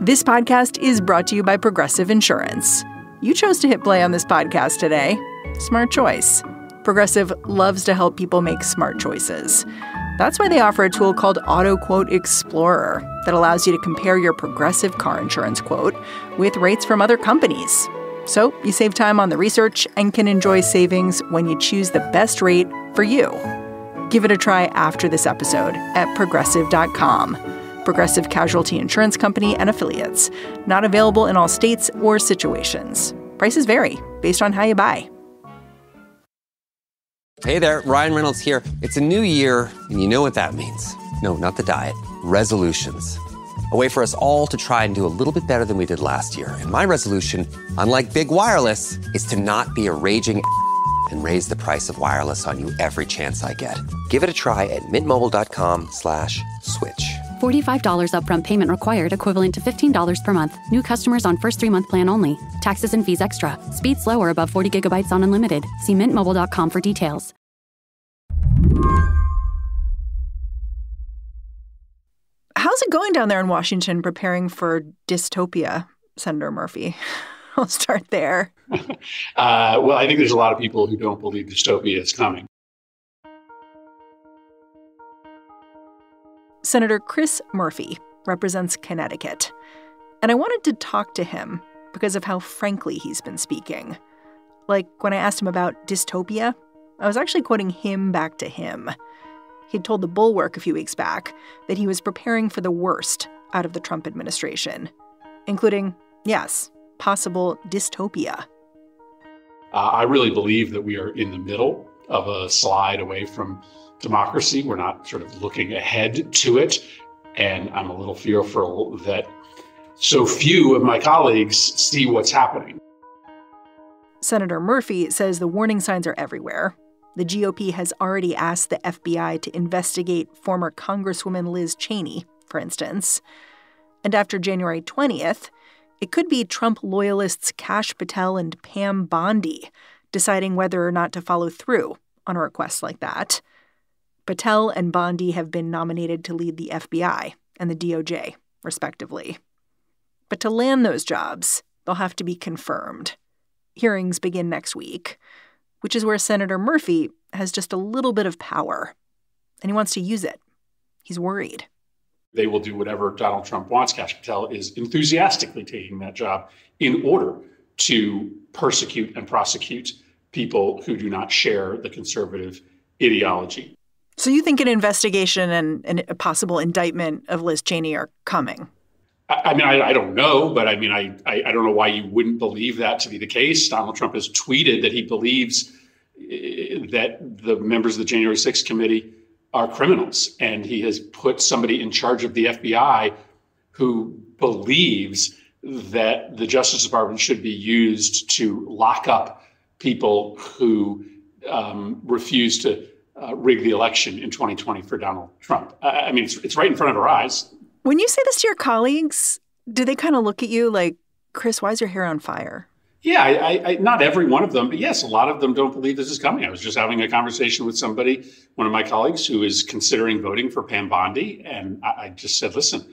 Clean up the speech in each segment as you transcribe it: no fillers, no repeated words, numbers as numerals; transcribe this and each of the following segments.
This podcast is brought to you by Progressive Insurance. You chose to hit play on this podcast today. Smart choice. Progressive loves to help people make smart choices. That's why they offer a tool called Auto Quote Explorer that allows you to compare your Progressive car insurance quote with rates from other companies. So you save time on the research and can enjoy savings when you choose the best rate for you. Give it a try after this episode at Progressive.com. Progressive Casualty Insurance Company and Affiliates. Not available in all states or situations. Prices vary based on how you buy. Hey there, Ryan Reynolds here. It's a new year, and you know what that means. No, not the diet. Resolutions. A way for us all to try and do a little bit better than we did last year. And my resolution, unlike big wireless, is to not be a raging and raise the price of wireless on you every chance I get. Give it a try at mintmobile.com/switch. $45 upfront payment required, equivalent to $15 per month. New customers on first 3-month plan only. Taxes and fees extra. Speed slower above 40 gigabytes on unlimited. See mintmobile.com for details. How's it going down there in Washington preparing for dystopia, Senator Murphy? I'll start there. Well, I think there's a lot of people who don't believe dystopia is coming. Senator Chris Murphy represents Connecticut. And I wanted to talk to him because of how frankly he's been speaking. Like when I asked him about dystopia, I was actually quoting him back to him. He'd told The Bulwark a few weeks back that he was preparing for the worst out of the Trump administration, including, yes, possible dystopia. I really believe that we are in the middle of a slide away from democracy. We're not sort of looking ahead to it. And I'm a little fearful that so few of my colleagues see what's happening. Senator Murphy says the warning signs are everywhere. The GOP has already asked the FBI to investigate former Congresswoman Liz Cheney, for instance. And after January 20th, it could be Trump loyalists Kash Patel and Pam Bondi deciding whether or not to follow through on a request like that. Patel and Bondi have been nominated to lead the FBI and the DOJ, respectively. But to land those jobs, they'll have to be confirmed. Hearings begin next week, which is where Senator Murphy has just a little bit of power, and he wants to use it. He's worried. They will do whatever Donald Trump wants. Kash Patel is enthusiastically taking that job in order to persecute and prosecute people who do not share the conservative ideology. So you think an investigation and a possible indictment of Liz Cheney are coming? I mean, I don't know, but I mean, I don't know why you wouldn't believe that to be the case. Donald Trump has tweeted that he believes that the members of the January 6th committee are criminals. And he has put somebody in charge of the FBI who believes that the Justice Department should be used to lock up people who refuse to rig the election in 2020 for Donald Trump. I mean, it's right in front of our eyes. When you say this to your colleagues, do they kind of look at you like, Chris, why is your hair on fire? Yeah, I not every one of them, but yes, a lot of them don't believe this is coming. I was just having a conversation with somebody, one of my colleagues, who is considering voting for Pam Bondi. And I just said, listen,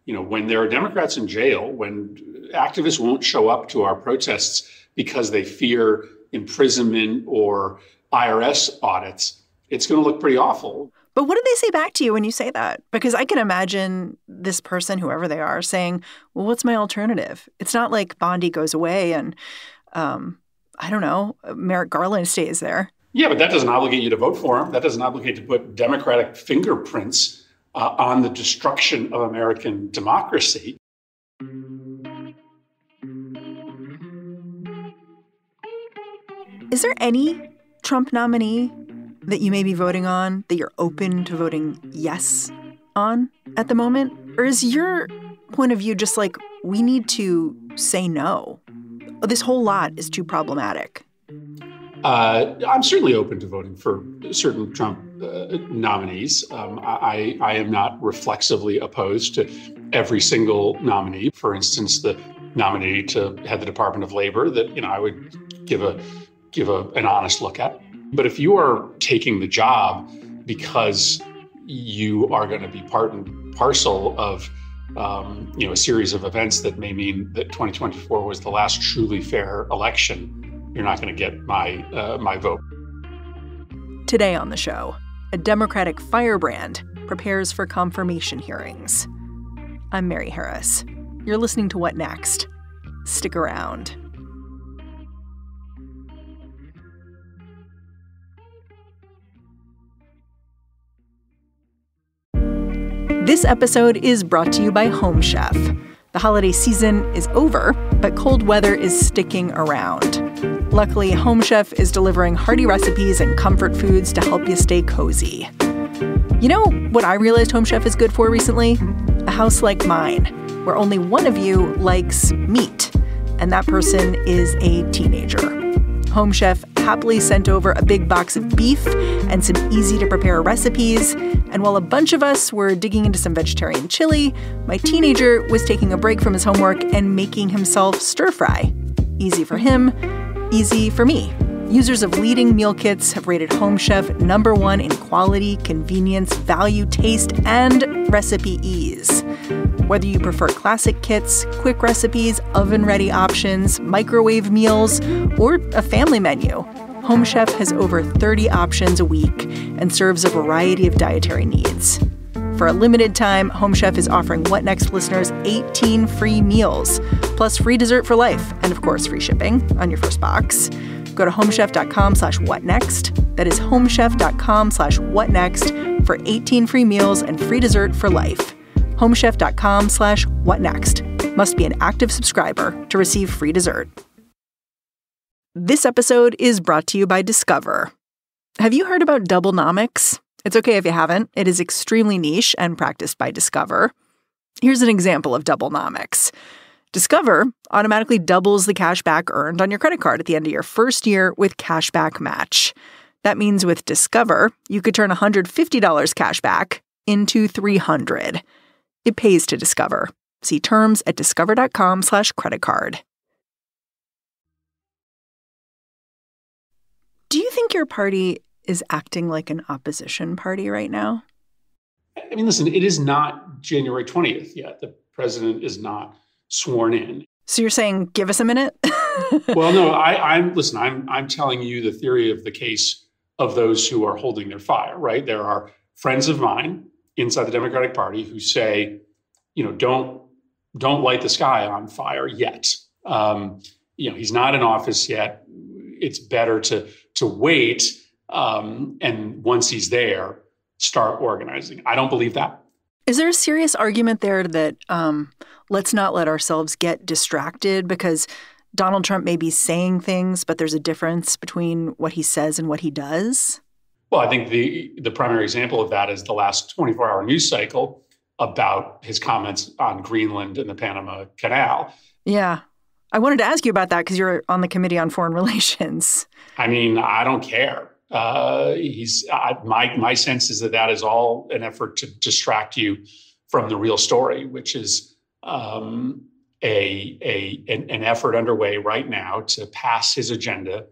you know, when there are Democrats in jail, when activists won't show up to our protests because they fear imprisonment or IRS audits, it's going to look pretty awful. But what do they say back to you when you say that? Because I can imagine this person, whoever they are, saying, well, what's my alternative? It's not like Bondi goes away and, I don't know, Merrick Garland stays there. Yeah, but that doesn't obligate you to vote for him. That doesn't obligate to put Democratic fingerprints on the destruction of American democracy. Is there any Trump nominee that you may be voting on that you're open to voting yes on at the moment? Or is your point of view just like, we need to say no? This whole lot is too problematic. I'm certainly open to voting for certain Trump nominees. I am not reflexively opposed to every single nominee. For instance, the nominee to head the Department of Labor that, you know, I would give an honest look at. But if you are taking the job because you are going to be part and parcel of a series of events that may mean that 2024 was the last truly fair election, you're not going to get my vote. Today on the show, a Democratic firebrand prepares for confirmation hearings. I'm Mary Harris. You're listening to What Next? Stick around. This episode is brought to you by Home Chef. The holiday season is over, but cold weather is sticking around. Luckily, Home Chef is delivering hearty recipes and comfort foods to help you stay cozy. You know what I realized Home Chef is good for recently? A house like mine, where only one of you likes meat, and that person is a teenager. Home Chef happily sent over a big box of beef and some easy-to-prepare recipes, and while a bunch of us were digging into some vegetarian chili, my teenager was taking a break from his homework and making himself stir-fry. Easy for him, easy for me. Users of leading meal kits have rated Home Chef #1 in quality, convenience, value, taste, and recipe ease. Whether you prefer classic kits, quick recipes, oven-ready options, microwave meals, or a family menu, Home Chef has over 30 options a week and serves a variety of dietary needs. For a limited time, Home Chef is offering What Next listeners 18 free meals, plus free dessert for life, and of course, free shipping on your first box. Go to homechef.com/whatnext. That is homechef.com/whatnext for 18 free meals and free dessert for life. homechef.com/whatnext. Must be an active subscriber to receive free dessert. This episode is brought to you by Discover. Have you heard about Doublenomics? It's okay if you haven't. It is extremely niche and practiced by Discover. Here's an example of Doublenomics. Discover automatically doubles the cash back earned on your credit card at the end of your first year with Cashback Match. That means with Discover, you could turn $150 cash back into $300. It pays to Discover. See terms at discover.com/creditcard. Do you think your party is acting like an opposition party right now? I mean, listen, it is not January 20th yet. The president is not sworn in. So you're saying, give us a minute? Well, no, I'm telling you the theory of the case of those who are holding their fire, right? There are friends of mine inside the Democratic Party who say, don't light the sky on fire yet. He's not in office yet. It's better to wait. And once he's there, start organizing. I don't believe that. Is there a serious argument there that let's not let ourselves get distracted because Donald Trump may be saying things, but there's a difference between what he says and what he does? Well, I think the primary example of that is the last 24-hour news cycle about his comments on Greenland and the Panama Canal. Yeah. I wanted to ask you about that because you're on the Committee on Foreign Relations. I mean, I don't care. My sense is that is all an effort to distract you from the real story, which is an effort underway right now to pass his agenda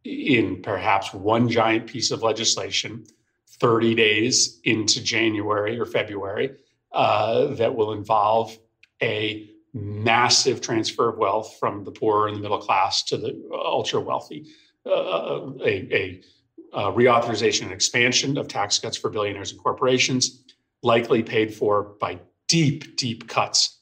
in perhaps one giant piece of legislation 30 days into January or February that will involve a massive transfer of wealth from the poor and the middle class to the ultra wealthy, a reauthorization and expansion of tax cuts for billionaires and corporations, likely paid for by deep, deep cuts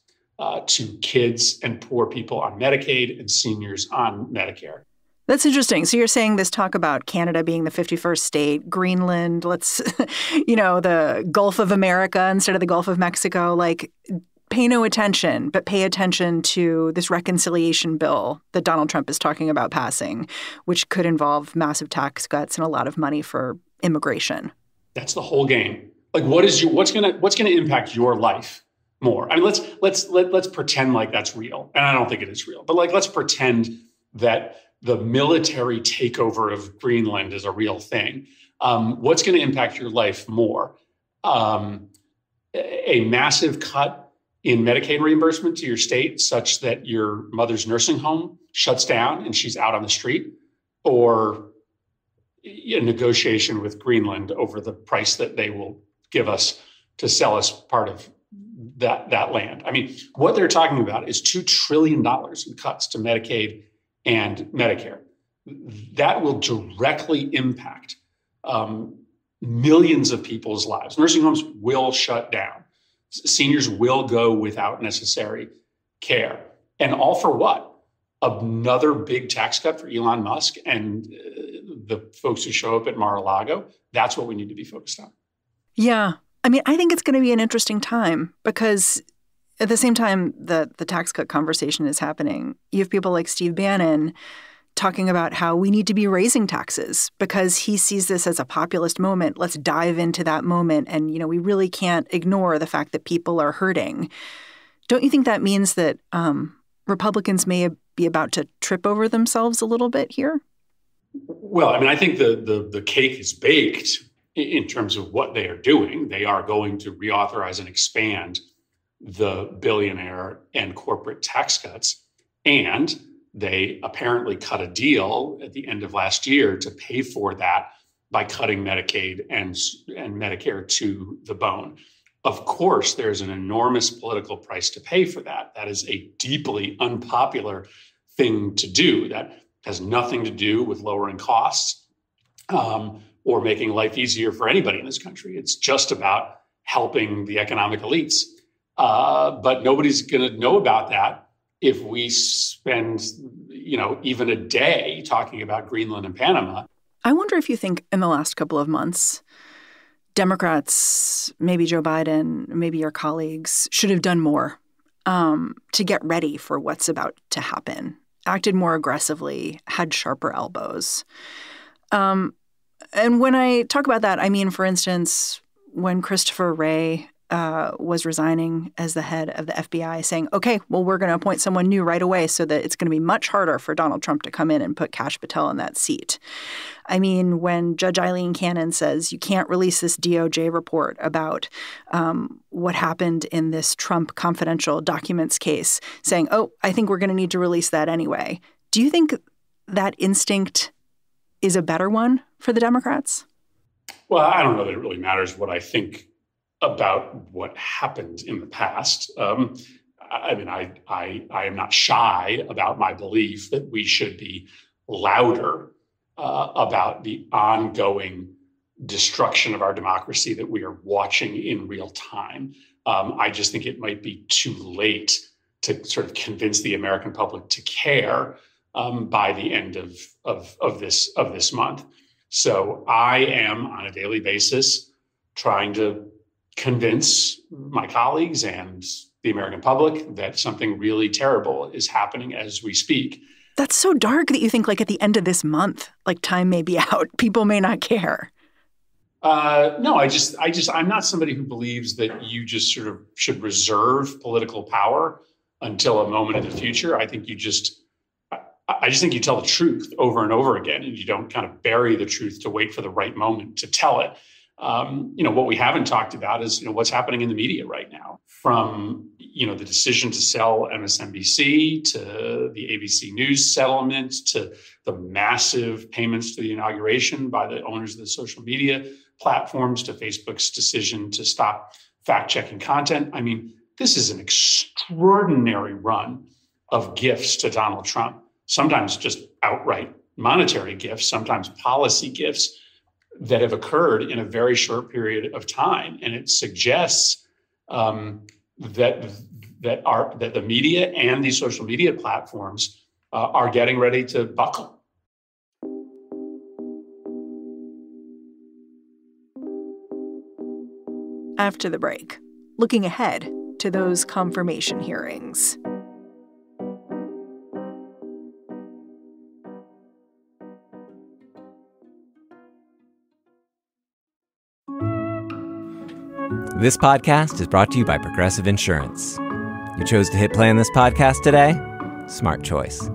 to kids and poor people on Medicaid and seniors on Medicare. That's interesting. So you're saying this talk about Canada being the 51st state, Greenland, the Gulf of America instead of the Gulf of Mexico, pay no attention, but pay attention to this reconciliation bill that Donald Trump is talking about passing, which could involve massive tax cuts and a lot of money for immigration. That's the whole game. What's going to impact your life more? I mean, let's pretend like that's real, and I don't think it is real. But let's pretend that the military takeover of Greenland is a real thing. What's going to impact your life more? A massive cut in Medicaid reimbursement to your state such that your mother's nursing home shuts down and she's out on the street, or a negotiation with Greenland over the price that they will give us to sell us part of that land. I mean, what they're talking about is $2 trillion in cuts to Medicaid and Medicare. That will directly impact millions of people's lives. Nursing homes will shut down. Seniors will go without necessary care. And all for what? Another big tax cut for Elon Musk and the folks who show up at Mar-a-Lago. That's what we need to be focused on. Yeah. I mean, I think it's going to be an interesting time because at the same time that the tax cut conversation is happening, you have people like Steve Bannon talking about how we need to be raising taxes because he sees this as a populist moment. Let's dive into that moment. And, we really can't ignore the fact that people are hurting. Don't you think that means that Republicans may be about to trip over themselves a little bit here? Well, I mean, I think the cake is baked in terms of what they are doing. They are going to reauthorize and expand the billionaire and corporate tax cuts. And they apparently cut a deal at the end of last year to pay for that by cutting Medicaid and Medicare to the bone. Of course, there's an enormous political price to pay for that. That is a deeply unpopular thing to do. That has nothing to do with lowering costs or making life easier for anybody in this country. It's just about helping the economic elites. But nobody's going to know about that if we spend, even a day talking about Greenland and Panama. I wonder if you think in the last couple of months, Democrats, maybe Joe Biden, maybe your colleagues should have done more to get ready for what's about to happen, acted more aggressively, had sharper elbows. And when I talk about that, I mean, for instance, when Christopher Wray was resigning as the head of the FBI, saying, OK, well, we're going to appoint someone new right away so that it's going to be much harder for Donald Trump to come in and put Kash Patel in that seat. I mean, when Judge Eileen Cannon says you can't release this DOJ report about what happened in this Trump confidential documents case, saying, oh, I think we're going to need to release that anyway. Do you think that instinct is a better one for the Democrats? Well, I don't know that it really matters what I think about what happened in the past. I mean, I am not shy about my belief that we should be louder about the ongoing destruction of our democracy that we are watching in real time. I just think it might be too late to sort of convince the American public to care by the end of this month. So I am on a daily basis trying to convince my colleagues and the American public that something really terrible is happening as we speak. That's so dark that you think like at the end of this month, like time may be out, people may not care. No, I'm not somebody who believes that you just sort of should reserve political power until a moment in the future. I just think you tell the truth over and over again, and you don't kind of bury the truth to wait for the right moment to tell it. What we haven't talked about is, what's happening in the media right now, from, the decision to sell MSNBC to the ABC News settlement to the massive payments to the inauguration by the owners of the social media platforms to Facebook's decision to stop fact-checking content. I mean, this is an extraordinary run of gifts to Donald Trump, sometimes just outright monetary gifts, sometimes policy gifts that have occurred in a very short period of time. And it suggests that the media and these social media platforms are getting ready to buckle. After the break, looking ahead to those confirmation hearings. This podcast is brought to you by Progressive Insurance. You chose to hit play on this podcast today? Smart choice.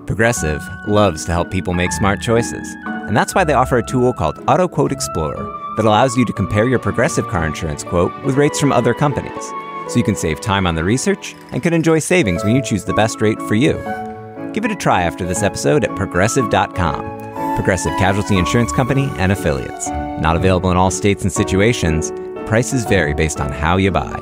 Progressive loves to help people make smart choices. And that's why they offer a tool called Auto Quote Explorer that allows you to compare your Progressive car insurance quote with rates from other companies. So you can save time on the research and can enjoy savings when you choose the best rate for you. Give it a try after this episode at Progressive.com. Progressive Casualty Insurance Company and Affiliates. Not available in all states and situations. Prices vary based on how you buy.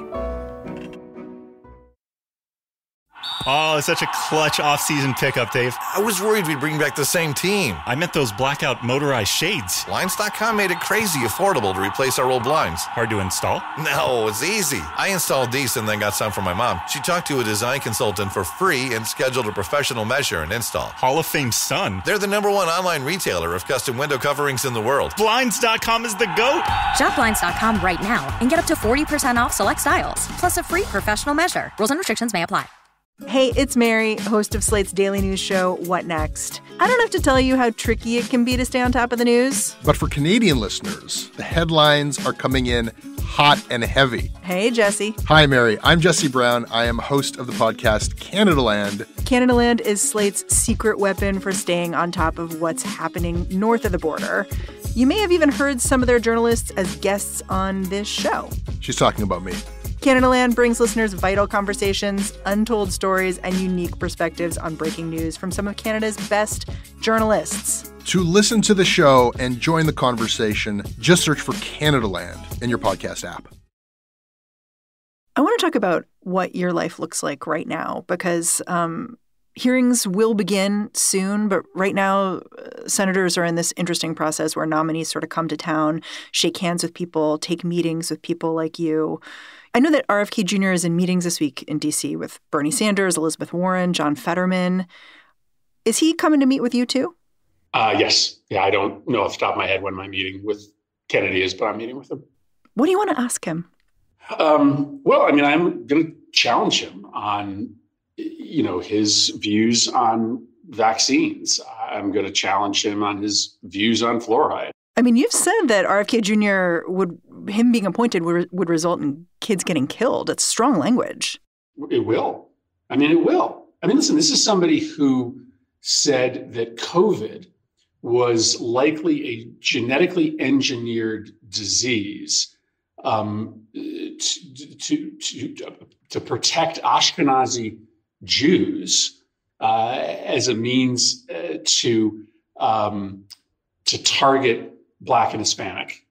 Oh, it's such a clutch off-season pickup, Dave. I was worried we'd bring back the same team. I meant those blackout motorized shades. Blinds.com made it crazy affordable to replace our old blinds. Hard to install? No, it's easy. I installed these and then got some for my mom. She talked to a design consultant for free and scheduled a professional measure and install. Hall of Fame son. They're the #1 online retailer of custom window coverings in the world. Blinds.com is the GOAT. Shop Blinds.com right now and get up to 40% off select styles, plus a free professional measure. Rules and restrictions may apply. Hey, it's Mary, host of Slate's daily news show, What Next? I don't have to tell you how tricky it can be to stay on top of the news. But for Canadian listeners, the headlines are coming in hot and heavy. Hey, Jesse. Hi, Mary. I'm Jesse Brown. I am host of the podcast Canadaland. Canadaland is Slate's secret weapon for staying on top of what's happening north of the border. You may have even heard some of their journalists as guests on this show. She's talking about me. Canadaland brings listeners vital conversations, untold stories, and unique perspectives on breaking news from some of Canada's best journalists. To listen to the show and join the conversation, just search for Canadaland in your podcast app. I want to talk about what your life looks like right now, because hearings will begin soon, but right now, senators are in this interesting process where nominees sort of come to town, shake hands with people, take meetings with people like you. I know that RFK Jr. is in meetings this week in D.C. with Bernie Sanders, Elizabeth Warren, John Fetterman. Is he coming to meet with you too? Yes. Yeah, I don't know off the top of my head when my meeting with Kennedy is, but I'm meeting with him. What do you want to ask him? Well, I mean, I'm going to challenge him on, his views on vaccines. I'm going to challenge him on his views on fluoride. I mean, you've said that RFK Jr. him being appointed would result in kids getting killed. It's strong language. It will. It will. Listen, this is somebody who said that COVID was likely a genetically engineered disease to protect Ashkenazi Jews as a means to target Black and Hispanic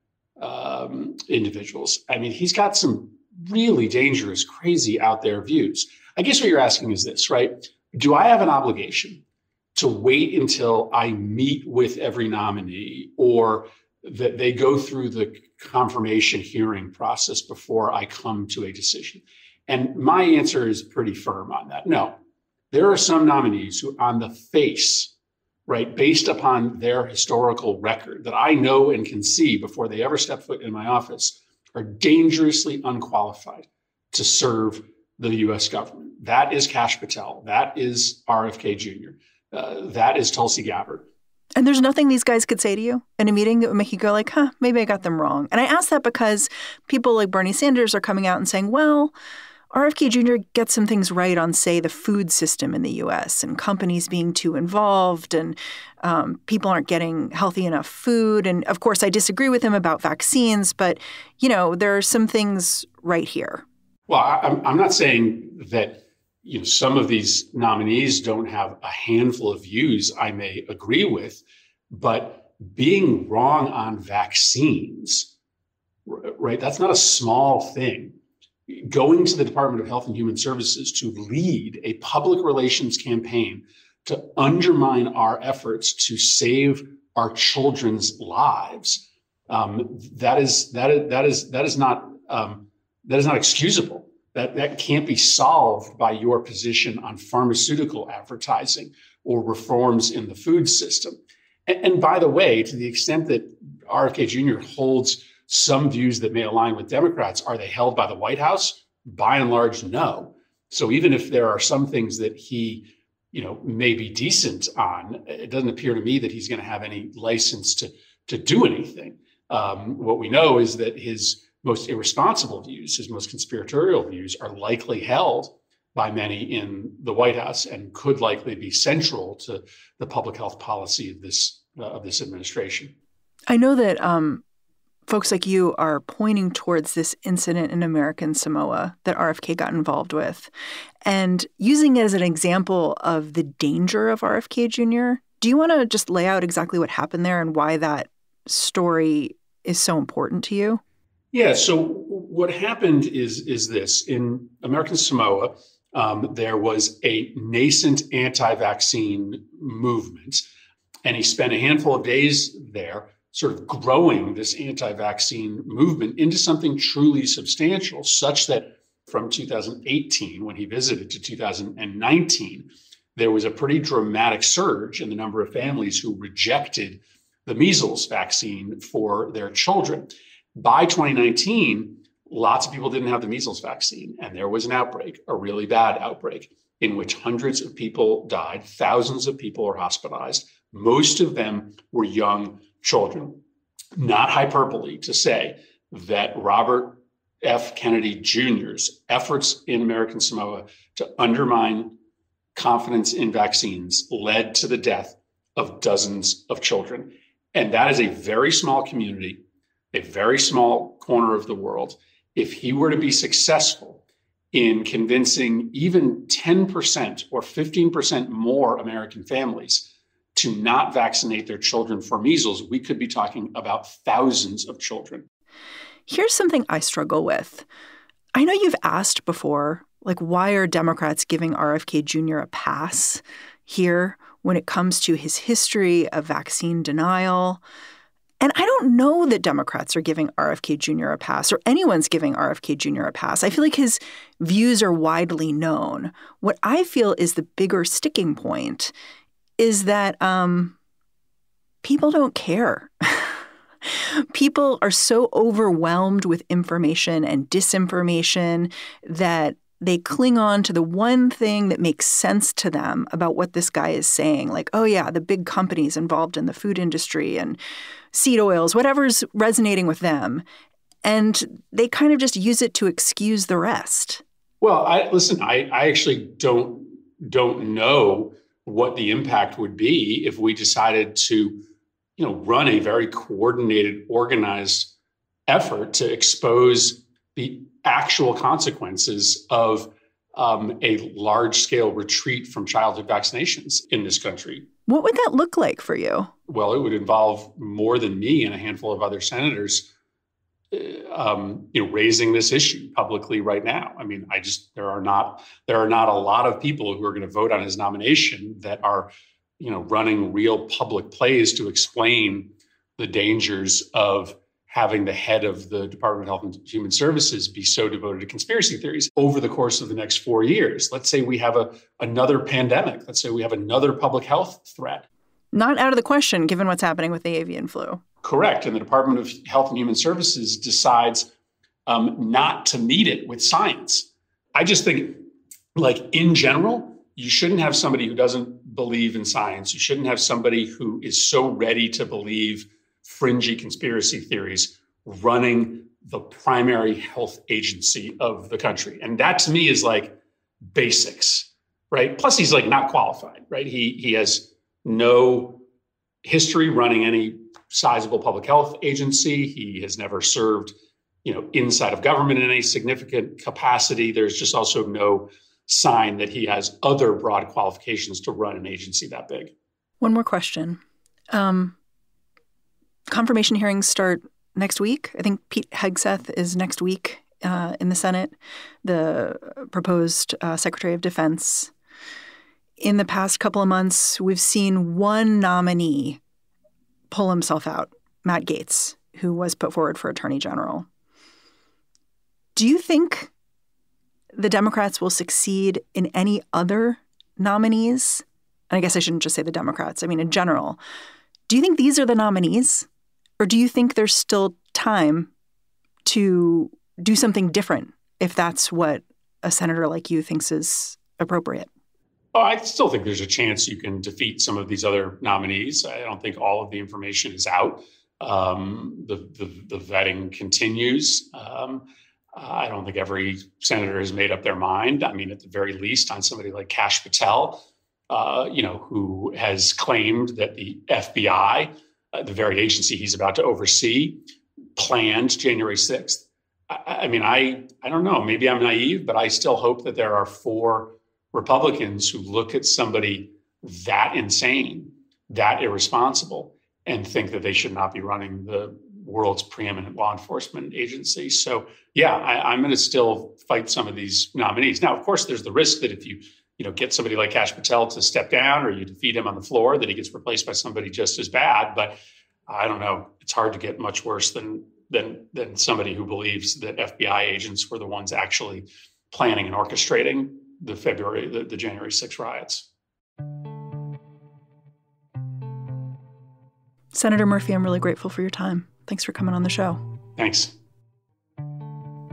individuals. He's got some really dangerous, crazy out there views. I guess what you're asking is this, right? Do I have an obligation to wait until I meet with every nominee or that they go through the confirmation hearing process before I come to a decision? And my answer is pretty firm on that. No, there are some nominees who on the face, right, based upon their historical record that I know and can see before they ever step foot in my office, are dangerously unqualified to serve the U.S. government. That is Kash Patel. That is RFK Jr. That is Tulsi Gabbard. And there's nothing these guys could say to you in a meeting that would make you go like, maybe I got them wrong. And I ask that because people like Bernie Sanders are coming out and saying, well, RFK Jr. gets some things right on, say, the food system in the U.S. and companies being too involved and people aren't getting healthy enough food. And, of course, I disagree with him about vaccines, but, there are some things right here. Well, I'm not saying that, some of these nominees don't have a handful of views I may agree with, but being wrong on vaccines, right, that's not a small thing. Going to the Department of Health and Human Services to lead a public relations campaign to undermine our efforts to save our children's lives, that is not excusable. That can't be solved by your position on pharmaceutical advertising or reforms in the food system. And by the way, to the extent that RFK Jr. holds some views that may align with Democrats, are they held by the White House? By and large, no. So even if there are some things that he, may be decent on, it doesn't appear to me that he's going to have any license to do anything. What we know is that his most irresponsible views, his most conspiratorial views, are likely held by many in the White House and could likely be central to the public health policy of this administration. I know that folks like you are pointing towards this incident in American Samoa that RFK got involved with and using it as an example of the danger of RFK Jr. Do you want to just lay out exactly what happened there and why that story is so important to you? Yeah. So what happened is this. In American Samoa, there was a nascent anti-vaccine movement. And he spent a handful of days there sort of growing this anti-vaccine movement into something truly substantial, such that from 2018, when he visited, to 2019, there was a pretty dramatic surge in the number of families who rejected the measles vaccine for their children. By 2019, lots of people didn't have the measles vaccine, and there was an outbreak, a really bad outbreak, in which hundreds of people died, thousands of people were hospitalized. Most of them were young children. Not hyperbole to say that Robert F. Kennedy Jr.'s efforts in American Samoa to undermine confidence in vaccines led to the death of dozens of children. And that is a very small community, a very small corner of the world. If he were to be successful in convincing even 10% or 15% more American families to not vaccinate their children for measles, we could be talking about thousands of children. Here's something I struggle with. I know you've asked before, like, why are Democrats giving RFK Jr. a pass here when it comes to his history of vaccine denial? And I don't know that Democrats are giving RFK Jr. a pass, or anyone's giving RFK Jr. a pass. I feel like his views are widely known. What I feel is the bigger sticking point is that people don't care. People are so overwhelmed with information and disinformation that they cling on to the one thing that makes sense to them about what this guy is saying. Like, oh, yeah, the big companies involved in the food industry and seed oils, whatever's resonating with them. And they kind of just use it to excuse the rest. Well, I actually don't know what the impact would be if we decided to, run a very coordinated, organized effort to expose the actual consequences of a large-scale retreat from childhood vaccinations in this country. What would that look like for you? Well, it would involve more than me and a handful of other senators, raising this issue publicly right now. I mean, there are not a lot of people who are going to vote on his nomination that are, running real public plays to explain the dangers of having the head of the Department of Health and Human Services be so devoted to conspiracy theories over the course of the next 4 years. Let's say we have another pandemic. Let's say we have another public health threat. Not out of the question, given what's happening with the avian flu. Correct. And the Department of Health and Human Services decides not to meet it with science. I just think, in general, you shouldn't have somebody who doesn't believe in science. You shouldn't have somebody who is so ready to believe fringy conspiracy theories running the primary health agency of the country. And that to me is basics, right? Plus he's not qualified, right? He has no history running any sizable public health agency. He has never served, inside of government in any significant capacity. There's just also no sign that he has other broad qualifications to run an agency that big. One more question. Confirmation hearings start next week. I think Pete Hegseth is next week in the Senate, the proposed Secretary of Defense. In the past couple of months, we've seen one nominee pull himself out, Matt Gaetz, who was put forward for Attorney General. Do you think the Democrats will succeed in any other nominees? And I guess I shouldn't just say the Democrats. I mean, in general, do you think these are the nominees? Or do you think there's still time to do something different if that's what a senator like you thinks is appropriate? Oh, I still think there's a chance you can defeat some of these other nominees. I don't think all of the information is out. The vetting continues. I don't think every senator has made up their mind. I mean, at the very least, on somebody like Kash Patel, who has claimed that the FBI, the very agency he's about to oversee, planned January 6th. I mean, I don't know. Maybe I'm naive, but I still hope that there are 4 Republicans who look at somebody that insane, that irresponsible, and think that they should not be running world's preeminent law enforcement agency. So, yeah, I'm going to still fight some of these nominees. Now, of course, there's the risk that if you get somebody like Kash Patel to step down or you defeat him on the floor, that he gets replaced by somebody just as bad. But I don't know. It's hard to get much worse than somebody who believes that FBI agents were the ones actually planning and orchestrating the January 6th riots. Senator Murphy, I'm really grateful for your time. Thanks for coming on the show. Thanks.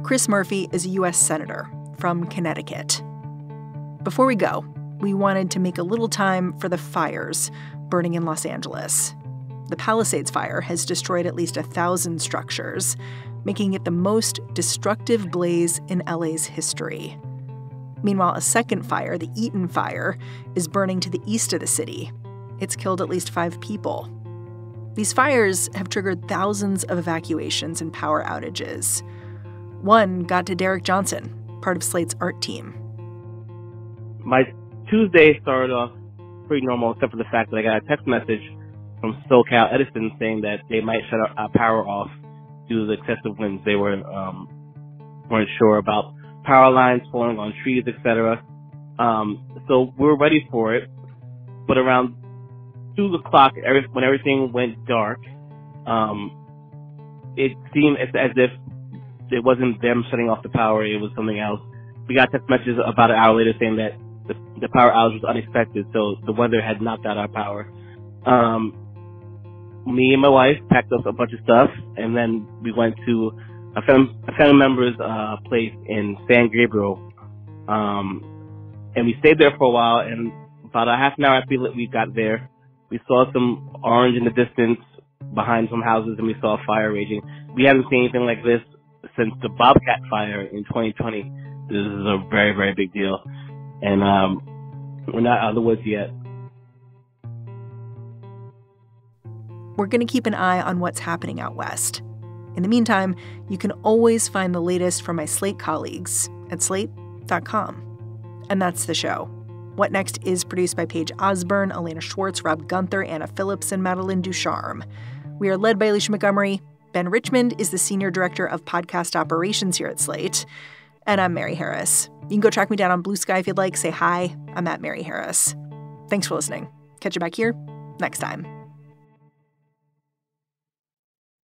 Chris Murphy is a U.S. Senator from Connecticut. Before we go, we wanted to make a little time for the fires burning in Los Angeles. The Palisades fire has destroyed at least 1,000 structures, making it the most destructive blaze in LA's history. Meanwhile, a second fire, the Eaton Fire, is burning to the east of the city. It's killed at least 5 people. These fires have triggered thousands of evacuations and power outages. One got to Derek Johnson, part of Slate's art team. My Tuesday started off pretty normal, except for the fact that I got a text message from SoCal Edison saying that they might shut our power off due to the excessive winds. They weren't sure about power lines falling on trees, etc. So we were ready for it. But around 2 o'clock, when everything went dark, it seemed as if it wasn't them shutting off the power, it was something else. We got text messages about an hour later saying that the power outage was unexpected, so the weather had knocked out our power. Me and my wife packed up a bunch of stuff, and then we went to a family member's place in San Gabriel, and we stayed there for a while. And about a half an hour after we got there, we saw some orange in the distance behind some houses, and we saw a fire raging. We haven't seen anything like this since the Bobcat fire in 2020. This is a very, very big deal, and we're not out of the woods yet. We're going to keep an eye on what's happening out west. In the meantime, you can always find the latest from my Slate colleagues at slate.com. And that's the show. What Next is produced by Paige Osburn, Elena Schwartz, Rob Gunther, Anna Phillips, and Madeline Ducharme. We are led by Alicia Montgomery. Ben Richmond is the Senior Director of Podcast Operations here at Slate. And I'm Mary Harris. You can go track me down on Blue Sky if you'd like. Say hi. I'm at Mary Harris. Thanks for listening. Catch you back here next time.